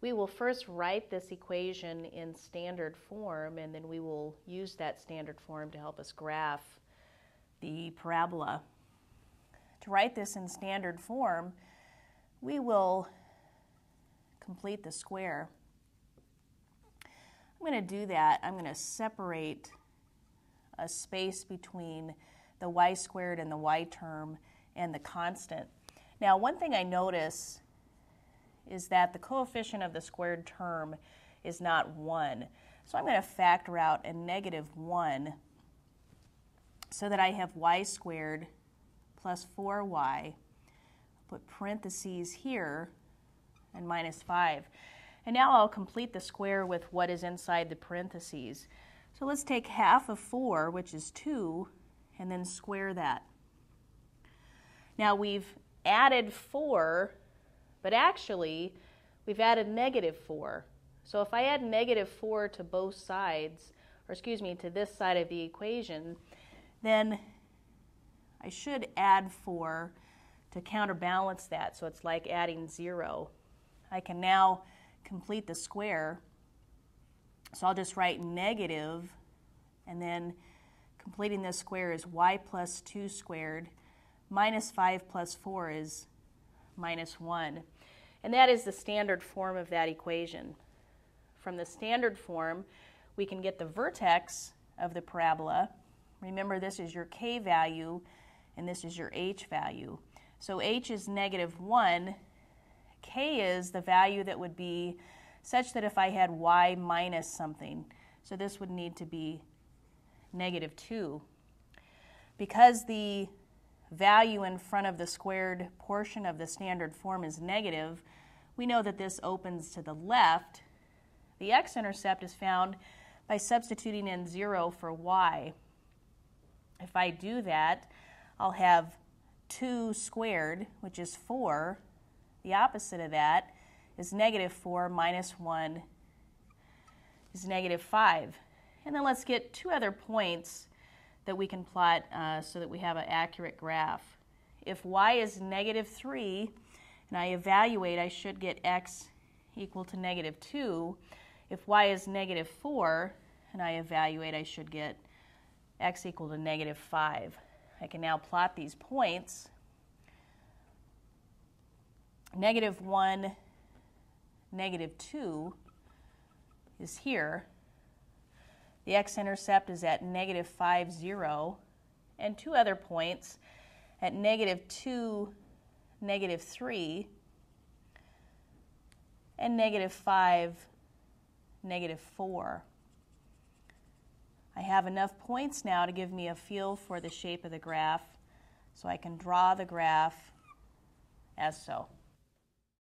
We will first write this equation in standard form, and then we will use that standard form to help us graph the parabola. To write this in standard form, we will complete the square. I'm going to do that. I'm going to separate a space between the y squared and the y term and the constant. Now, one thing I notice is that the coefficient of the squared term is not 1. So I'm going to factor out a -1 so that I have y squared plus 4y, put parentheses here, and minus 5. And now I'll complete the square with what is inside the parentheses. So let's take half of 4, which is 2, and then square that. Now we've added 4, but actually we've added -4. So if I add -4 to both sides, or excuse me, to this side of the equation, then I should add 4 to counterbalance that, so it's like adding 0. I can now complete the square, so I'll just write negative, and then completing this square is y plus 2 squared, minus 5 plus 4 is minus 1. And that is the standard form of that equation. From the standard form, we can get the vertex of the parabola. Remember, this is your k value, and this is your h value. So h is -1. K is the value that would be such that if I had y minus something, so this would need to be -2. Because the value in front of the squared portion of the standard form is negative, we know that this opens to the left. The x-intercept is found by substituting in 0 for y. If I do that, I'll have 2 squared, which is 4. The opposite of that is -4 minus 1 is -5. And then let's get 2 other points that we can plot so that we have an accurate graph. If y is -3 and I evaluate, I should get x equal to -2. If y is -4 and I evaluate, I should get x equal to -5. I can now plot these points. -1, -2 is here. The x-intercept is at -5, 0, and 2 other points at -2, -3, and -5, -4. I have enough points now to give me a feel for the shape of the graph, so I can draw the graph as so.